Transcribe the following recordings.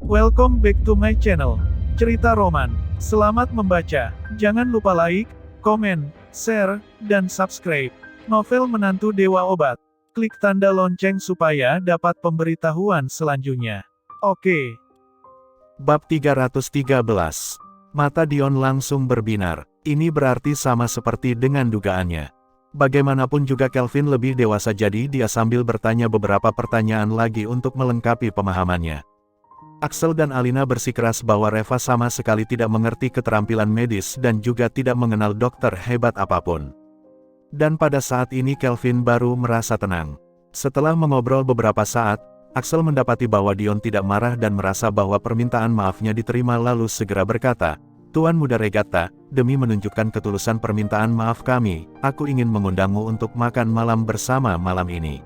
Welcome back to my channel, Cerita Roman. Selamat membaca. Jangan lupa like, komen, share, dan subscribe. Novel Menantu Dewa Obat. Klik tanda lonceng supaya dapat pemberitahuan selanjutnya. Oke. Bab 313. Mata Dion langsung berbinar. Ini berarti sama seperti dengan dugaannya. Bagaimanapun juga Kelvin lebih dewasa, jadi dia sambil bertanya beberapa pertanyaan lagi untuk melengkapi pemahamannya. Axel dan Alina bersikeras bahwa Reva sama sekali tidak mengerti keterampilan medis dan juga tidak mengenal dokter hebat apapun. Dan pada saat ini Kelvin baru merasa tenang. Setelah mengobrol beberapa saat, Axel mendapati bahwa Dion tidak marah dan merasa bahwa permintaan maafnya diterima, lalu segera berkata, "Tuan Muda Regatta, demi menunjukkan ketulusan permintaan maaf kami, aku ingin mengundangmu untuk makan malam bersama malam ini."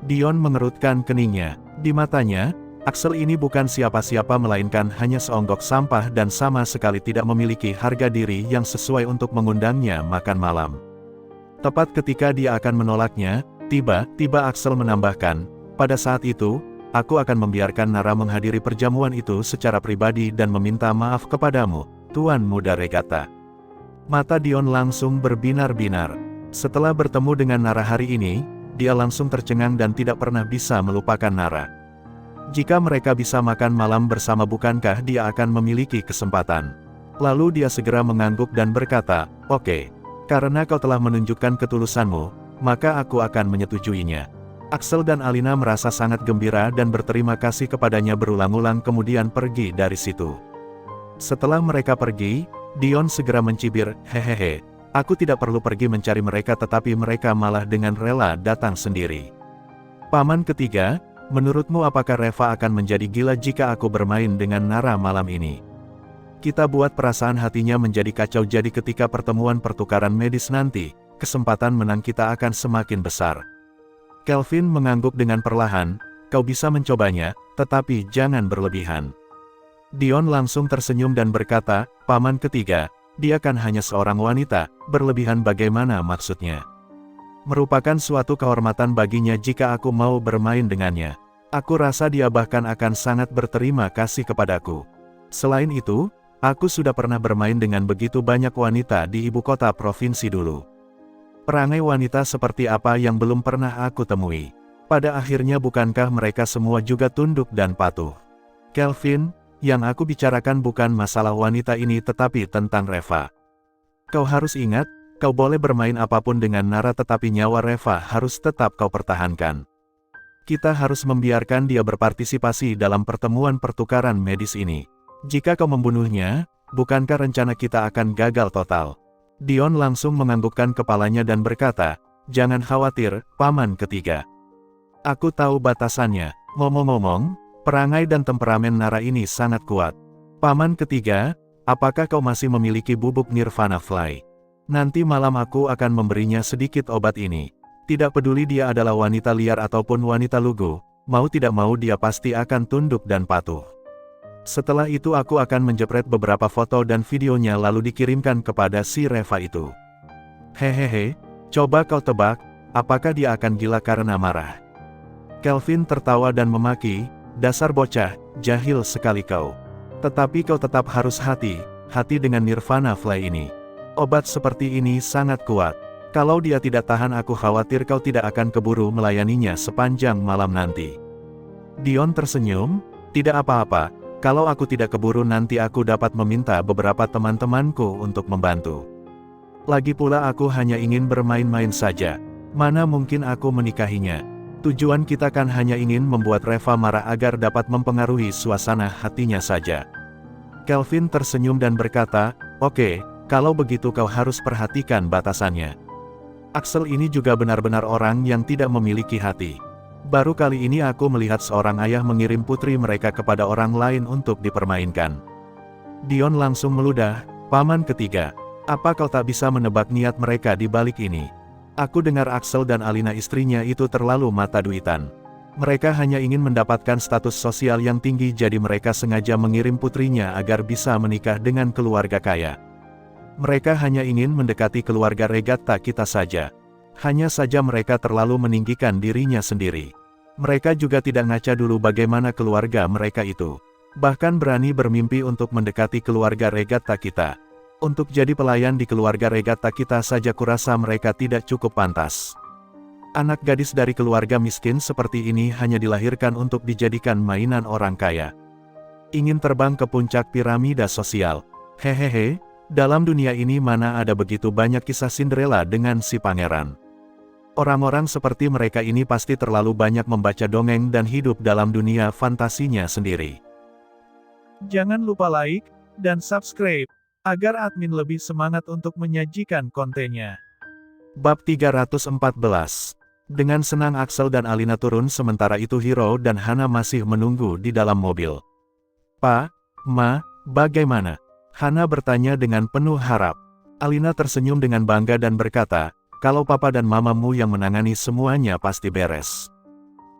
Dion mengerutkan keningnya. Di matanya, Axel ini bukan siapa-siapa melainkan hanya seonggok sampah dan sama sekali tidak memiliki harga diri yang sesuai untuk mengundangnya makan malam. Tepat ketika dia akan menolaknya, tiba-tiba Axel menambahkan, "Pada saat itu, aku akan membiarkan Nara menghadiri perjamuan itu secara pribadi dan meminta maaf kepadamu, Tuan Muda Regatta." Mata Dion langsung berbinar-binar. Setelah bertemu dengan Nara hari ini, dia langsung tercengang dan tidak pernah bisa melupakan Nara. Jika mereka bisa makan malam bersama, bukankah dia akan memiliki kesempatan? Lalu dia segera mengangguk dan berkata, "Oke. Karena kau telah menunjukkan ketulusanmu, maka aku akan menyetujuinya." Axel dan Alina merasa sangat gembira dan berterima kasih kepadanya berulang-ulang, kemudian pergi dari situ. Setelah mereka pergi, Dion segera mencibir, "Hehehe, aku tidak perlu pergi mencari mereka, tetapi mereka malah dengan rela datang sendiri." Paman ketiga, menurutmu apakah Reva akan menjadi gila jika aku bermain dengan Nara malam ini? Kita buat perasaan hatinya menjadi kacau, jadi ketika pertemuan pertukaran medis nanti, kesempatan menang kita akan semakin besar. Kelvin mengangguk dengan perlahan, "Kau bisa mencobanya, tetapi jangan berlebihan." Dion langsung tersenyum dan berkata, "Paman ketiga, dia kan hanya seorang wanita, berlebihan bagaimana maksudnya? Merupakan suatu kehormatan baginya jika aku mau bermain dengannya. Aku rasa dia bahkan akan sangat berterima kasih kepadaku. Selain itu, aku sudah pernah bermain dengan begitu banyak wanita di ibu kota provinsi dulu. Perangai wanita seperti apa yang belum pernah aku temui? Pada akhirnya bukankah mereka semua juga tunduk dan patuh? Kelvin, yang aku bicarakan bukan masalah wanita ini tetapi tentang Reva. Kau harus ingat, kau boleh bermain apapun dengan Nara tetapi nyawa Reva harus tetap kau pertahankan. Kita harus membiarkan dia berpartisipasi dalam pertemuan pertukaran medis ini. Jika kau membunuhnya, bukankah rencana kita akan gagal total?" Dion langsung menganggukkan kepalanya dan berkata, "Jangan khawatir, Paman ketiga. Aku tahu batasannya. Ngomong-ngomong, perangai dan temperamen Nara ini sangat kuat. Paman ketiga, apakah kau masih memiliki bubuk Nirvana Fly? Nanti malam aku akan memberinya sedikit obat ini. Tidak peduli dia adalah wanita liar ataupun wanita lugu, mau tidak mau dia pasti akan tunduk dan patuh. Setelah itu aku akan menjepret beberapa foto dan videonya lalu dikirimkan kepada si Reva itu. Hehehe, coba kau tebak, apakah dia akan gila karena marah?" Kelvin tertawa dan memaki, "Dasar bocah, jahil sekali kau. Tetapi kau tetap harus hati-hati dengan Nirvana Fly ini. Obat seperti ini sangat kuat. Kalau dia tidak tahan, aku khawatir kau tidak akan keburu melayaninya sepanjang malam nanti." Dion tersenyum, "Tidak apa-apa, kalau aku tidak keburu nanti aku dapat meminta beberapa teman-temanku untuk membantu. Lagi pula aku hanya ingin bermain-main saja. Mana mungkin aku menikahinya. Tujuan kita kan hanya ingin membuat Reva marah agar dapat mempengaruhi suasana hatinya saja." Kelvin tersenyum dan berkata, "Oke, kalau begitu kau harus perhatikan batasannya. Axel ini juga benar-benar orang yang tidak memiliki hati. Baru kali ini aku melihat seorang ayah mengirim putri mereka kepada orang lain untuk dipermainkan." Dion langsung meludah, "Paman ketiga, apa kau tak bisa menebak niat mereka di balik ini? Aku dengar Axel dan Alina istrinya itu terlalu mata duitan. Mereka hanya ingin mendapatkan status sosial yang tinggi, jadi mereka sengaja mengirim putrinya agar bisa menikah dengan keluarga kaya. Mereka hanya ingin mendekati keluarga Regatta kita saja. Hanya saja mereka terlalu meninggikan dirinya sendiri. Mereka juga tidak ngaca dulu bagaimana keluarga mereka itu. Bahkan berani bermimpi untuk mendekati keluarga Regatta kita. Untuk jadi pelayan di keluarga Regatta kita saja kurasa mereka tidak cukup pantas. Anak gadis dari keluarga miskin seperti ini hanya dilahirkan untuk dijadikan mainan orang kaya. Ingin terbang ke puncak piramida sosial. Hehehe, dalam dunia ini mana ada begitu banyak kisah Cinderella dengan si pangeran. Orang-orang seperti mereka ini pasti terlalu banyak membaca dongeng dan hidup dalam dunia fantasinya sendiri. Jangan lupa like dan subscribe, agar admin lebih semangat untuk menyajikan kontennya. Bab 314. Dengan senang Axel dan Alina turun sementara itu Hiro dan Hana masih menunggu di dalam mobil. "Pa, Ma, bagaimana?" Hana bertanya dengan penuh harap. Alina tersenyum dengan bangga dan berkata, "Kalau papa dan mamamu yang menangani semuanya pasti beres.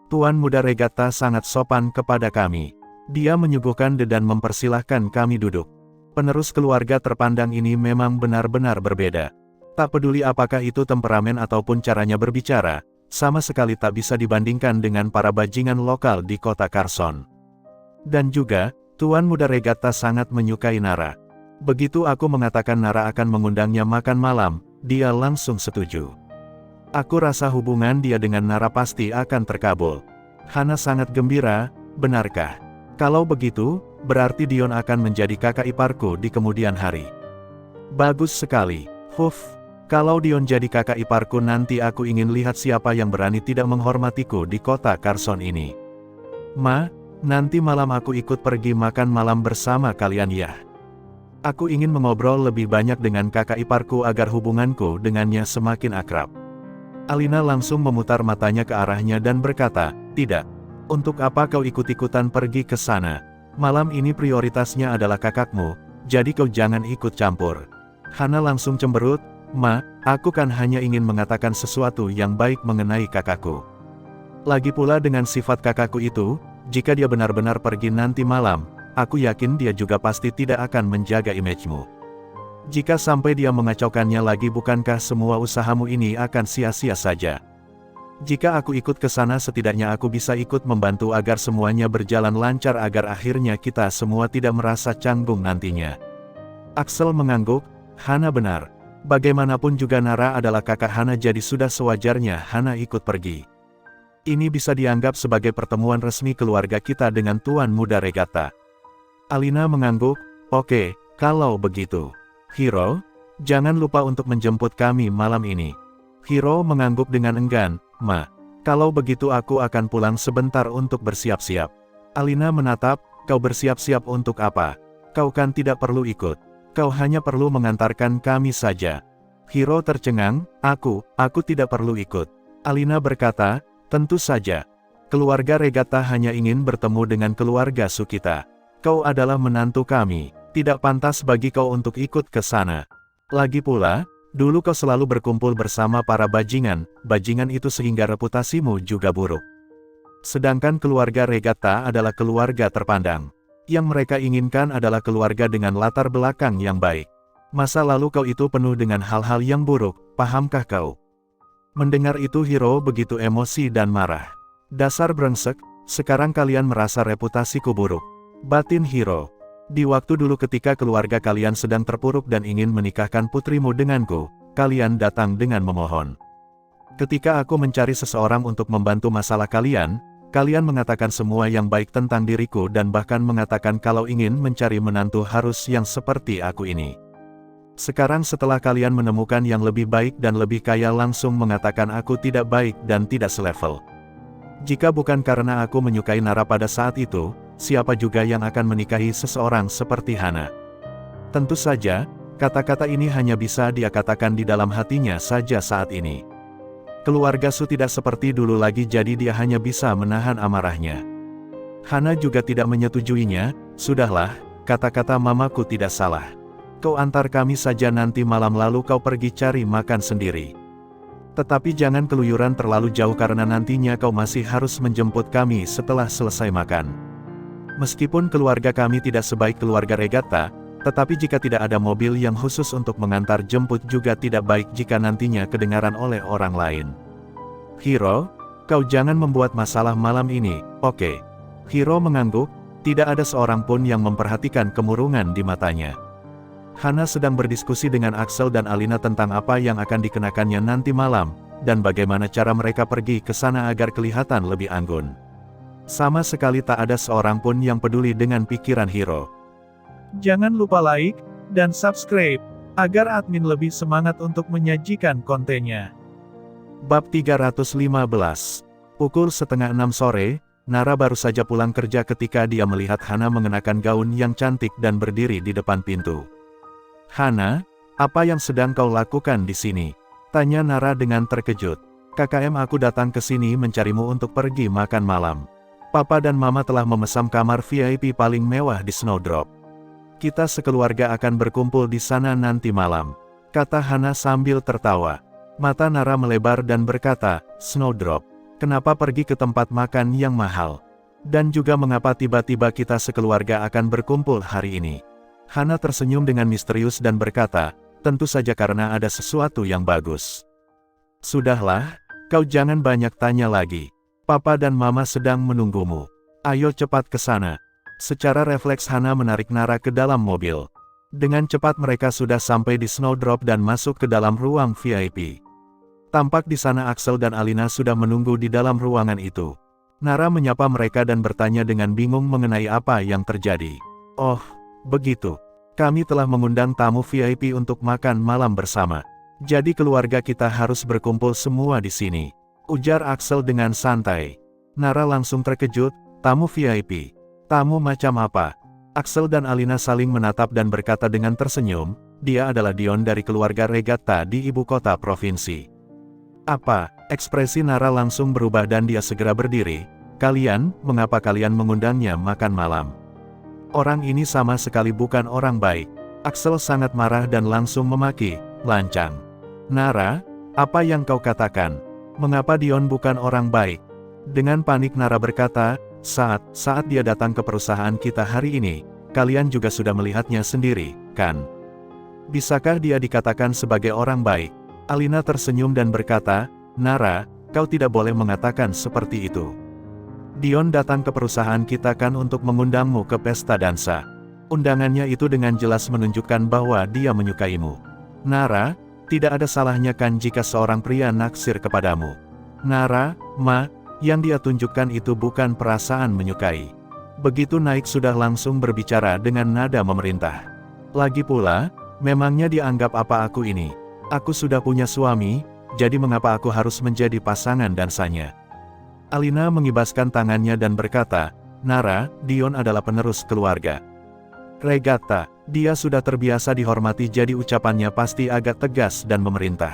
Tuan muda Regatta sangat sopan kepada kami. Dia menyuguhkan dan mempersilahkan kami duduk. Penerus keluarga terpandang ini memang benar-benar berbeda. Tak peduli apakah itu temperamen ataupun caranya berbicara, sama sekali tak bisa dibandingkan dengan para bajingan lokal di kota Carson. Dan juga, Tuan muda Regatta sangat menyukai Nara. Begitu aku mengatakan Nara akan mengundangnya makan malam, dia langsung setuju. Aku rasa hubungan dia dengan Nara pasti akan terkabul." Hana sangat gembira, "Benarkah? Kalau begitu, berarti Dion akan menjadi kakak iparku di kemudian hari." "Bagus sekali. Kalau Dion jadi kakak iparku nanti aku ingin lihat siapa yang berani tidak menghormatiku di kota Carson ini. Ma, nanti malam aku ikut pergi makan malam bersama kalian ya. Aku ingin mengobrol lebih banyak dengan kakak iparku agar hubunganku dengannya semakin akrab." Alina langsung memutar matanya ke arahnya dan berkata, "Tidak. Untuk apa kau ikut-ikutan pergi ke sana? Malam ini prioritasnya adalah kakakmu, jadi kau jangan ikut campur." Hana langsung cemberut, "Ma, aku kan hanya ingin mengatakan sesuatu yang baik mengenai kakakku. Lagi pula dengan sifat kakakku itu, jika dia benar-benar pergi nanti malam, aku yakin dia juga pasti tidak akan menjaga image-mu. Jika sampai dia mengacaukannya lagi bukankah semua usahamu ini akan sia-sia saja? Jika aku ikut ke sana setidaknya aku bisa ikut membantu agar semuanya berjalan lancar agar akhirnya kita semua tidak merasa canggung nantinya." Axel mengangguk, "Hana benar. Bagaimanapun juga Nara adalah kakak Hana jadi sudah sewajarnya Hana ikut pergi. Ini bisa dianggap sebagai pertemuan resmi keluarga kita dengan Tuan muda Regatta." Alina mengangguk, "Oke, kalau begitu. Hiro, jangan lupa untuk menjemput kami malam ini." Hiro mengangguk dengan enggan, "Ma, kalau begitu aku akan pulang sebentar untuk bersiap-siap." Alina menatap, "Kau bersiap-siap untuk apa? Kau kan tidak perlu ikut. Kau hanya perlu mengantarkan kami saja." Hiro tercengang, aku tidak perlu ikut." Alina berkata, "Tentu saja. Keluarga Regatta hanya ingin bertemu dengan keluarga Sukita. Kau adalah menantu kami, tidak pantas bagi kau untuk ikut ke sana. Lagi pula, dulu kau selalu berkumpul bersama para bajingan itu sehingga reputasimu juga buruk. Sedangkan keluarga Regatta adalah keluarga terpandang. Yang mereka inginkan adalah keluarga dengan latar belakang yang baik. Masa lalu kau itu penuh dengan hal-hal yang buruk, pahamkah kau?" Mendengar itu Hiro begitu emosi dan marah. "Dasar brengsek, sekarang kalian merasa reputasiku buruk," batin Hiro. "Di waktu dulu ketika keluarga kalian sedang terpuruk dan ingin menikahkan putrimu denganku, kalian datang dengan memohon. Ketika aku mencari seseorang untuk membantu masalah kalian mengatakan semua yang baik tentang diriku dan bahkan mengatakan kalau ingin mencari menantu harus yang seperti aku ini. Sekarang setelah kalian menemukan yang lebih baik dan lebih kaya langsung mengatakan aku tidak baik dan tidak selevel. Jika bukan karena aku menyukai Nara pada saat itu, siapa juga yang akan menikahi seseorang seperti Hana?" Tentu saja, kata-kata ini hanya bisa dia katakan di dalam hatinya saja saat ini. Keluarga Su tidak seperti dulu lagi jadi dia hanya bisa menahan amarahnya. Hana juga tidak menyetujuinya. "Sudahlah, kata-kata mamaku tidak salah. Kau antar kami saja nanti malam lalu kau pergi cari makan sendiri. Tetapi jangan keluyuran terlalu jauh karena nantinya kau masih harus menjemput kami setelah selesai makan. Meskipun keluarga kami tidak sebaik keluarga Regatta, tetapi jika tidak ada mobil yang khusus untuk mengantar jemput juga tidak baik jika nantinya kedengaran oleh orang lain. Hiro, kau jangan membuat masalah malam ini, oke?" Hiro mengangguk, Tidak ada seorang pun yang memperhatikan kemurungan di matanya. Hana sedang berdiskusi dengan Axel dan Alina tentang apa yang akan dikenakannya nanti malam, dan bagaimana cara mereka pergi ke sana agar kelihatan lebih anggun. Sama sekali tak ada seorang pun yang peduli dengan pikiran Hiro. Jangan lupa like dan subscribe, agar admin lebih semangat untuk menyajikan kontennya. Bab 315. Pukul 5:30 sore, Nara baru saja pulang kerja ketika dia melihat Hana mengenakan gaun yang cantik dan berdiri di depan pintu. "Hana, apa yang sedang kau lakukan di sini?" tanya Nara dengan terkejut. "KKM, aku datang ke sini mencarimu untuk pergi makan malam. Papa dan Mama telah memesan kamar VIP paling mewah di Snowdrop. Kita sekeluarga akan berkumpul di sana nanti malam," kata Hana sambil tertawa. Mata Nara melebar dan berkata, "Snowdrop? Kenapa pergi ke tempat makan yang mahal? Dan juga mengapa tiba-tiba kita sekeluarga akan berkumpul hari ini?" Hana tersenyum dengan misterius dan berkata, "Tentu saja karena ada sesuatu yang bagus." "Sudahlah, kau jangan banyak tanya lagi. Papa dan Mama sedang menunggumu. Ayo cepat ke sana." Secara refleks Hana menarik Nara ke dalam mobil. Dengan cepat mereka sudah sampai di Snowdrop dan masuk ke dalam ruang VIP. Tampak di sana Axel dan Alina sudah menunggu di dalam ruangan itu. Nara menyapa mereka dan bertanya dengan bingung mengenai apa yang terjadi. "Oh, begitu. Kami telah mengundang tamu VIP untuk makan malam bersama. Jadi keluarga kita harus berkumpul semua di sini," ujar Axel dengan santai. Nara langsung terkejut. "Tamu VIP? Tamu macam apa?" Axel dan Alina saling menatap dan berkata dengan tersenyum, "Dia adalah Dion dari keluarga Regatta di ibu kota provinsi." "Apa?" Ekspresi Nara langsung berubah dan dia segera berdiri. "Kalian, mengapa kalian mengundangnya makan malam? Orang ini sama sekali bukan orang baik." Axel sangat marah dan langsung memaki, "Lancang. Nara, apa yang kau katakan? Mengapa Dion bukan orang baik?" Dengan panik Nara berkata, Saat dia datang ke perusahaan kita hari ini, kalian juga sudah melihatnya sendiri, kan? Bisakah dia dikatakan sebagai orang baik?" Alina tersenyum dan berkata, "Nara, kau tidak boleh mengatakan seperti itu. Dion datang ke perusahaan kita kan untuk mengundangmu ke pesta dansa. Undangannya itu dengan jelas menunjukkan bahwa dia menyukaimu. Nara, tidak ada salahnya kan jika seorang pria naksir kepadamu. Nara, yang dia tunjukkan itu bukan perasaan menyukai." Begitu naik sudah langsung berbicara dengan nada memerintah. "Lagi pula, memangnya dianggap apa aku ini? Aku sudah punya suami, jadi mengapa aku harus menjadi pasangan dansanya?" Alina mengibaskan tangannya dan berkata, "Nara, Dion adalah penerus keluarga Regatta. Dia sudah terbiasa dihormati, jadi ucapannya pasti agak tegas dan memerintah.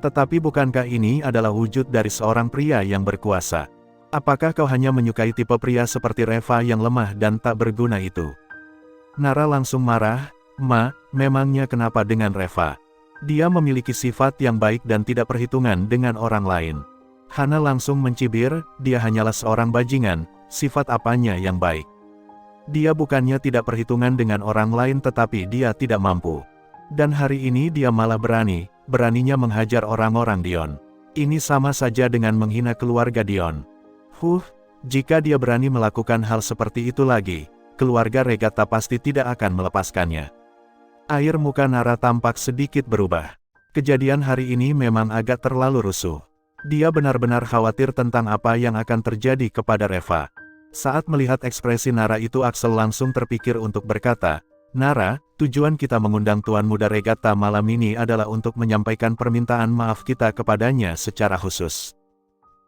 Tetapi bukankah ini adalah wujud dari seorang pria yang berkuasa? Apakah kau hanya menyukai tipe pria seperti Reva yang lemah dan tak berguna itu?" Nara langsung marah, Memangnya kenapa dengan Reva? Dia memiliki sifat yang baik dan tidak perhitungan dengan orang lain." Hana langsung mencibir, "Dia hanyalah seorang bajingan, sifat apanya yang baik? Dia bukannya tidak perhitungan dengan orang lain tetapi dia tidak mampu. Dan hari ini dia malah beraninya menghajar orang-orang Dion. Ini sama saja dengan menghina keluarga Dion. Jika dia berani melakukan hal seperti itu lagi, keluarga Regatta pasti tidak akan melepaskannya." Air muka Nara tampak sedikit berubah. Kejadian hari ini memang agak terlalu rusuh. Dia benar-benar khawatir tentang apa yang akan terjadi kepada Reva. Saat melihat ekspresi Nara itu Axel langsung terpikir untuk berkata, "Nara, tujuan kita mengundang Tuan Muda Regatta malam ini adalah untuk menyampaikan permintaan maaf kita kepadanya secara khusus.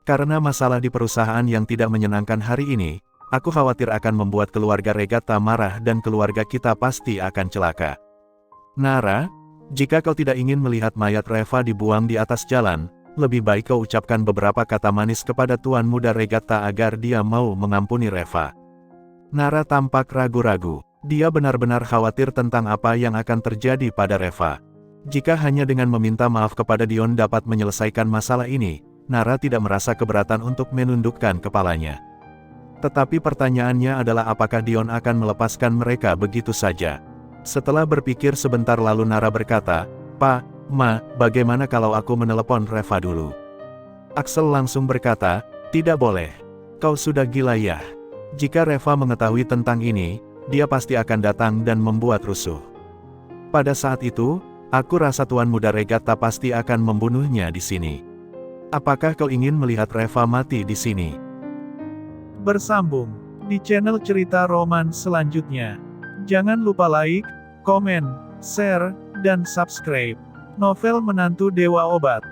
Karena masalah di perusahaan yang tidak menyenangkan hari ini, aku khawatir akan membuat keluarga Regatta marah dan keluarga kita pasti akan celaka. Nara, jika kau tidak ingin melihat mayat Reva dibuang di atas jalan, lebih baik kau ucapkan beberapa kata manis kepada Tuan Muda Regatta agar dia mau mengampuni Reva." Nara tampak ragu-ragu. Dia benar-benar khawatir tentang apa yang akan terjadi pada Reva. Jika hanya dengan meminta maaf kepada Dion dapat menyelesaikan masalah ini, Nara tidak merasa keberatan untuk menundukkan kepalanya. Tetapi pertanyaannya adalah apakah Dion akan melepaskan mereka begitu saja? Setelah berpikir sebentar lalu Nara berkata, bagaimana kalau aku menelepon Reva dulu?" Axel langsung berkata, "Tidak boleh. Kau sudah gila ya? Jika Reva mengetahui tentang ini, dia pasti akan datang dan membuat rusuh. Pada saat itu, aku rasa Tuan Muda Regatta pasti akan membunuhnya di sini. Apakah kau ingin melihat Reva mati di sini? Bersambung di channel cerita roman selanjutnya. Jangan lupa like, komen, share, dan subscribe. Novel Menantu Dewa Obat.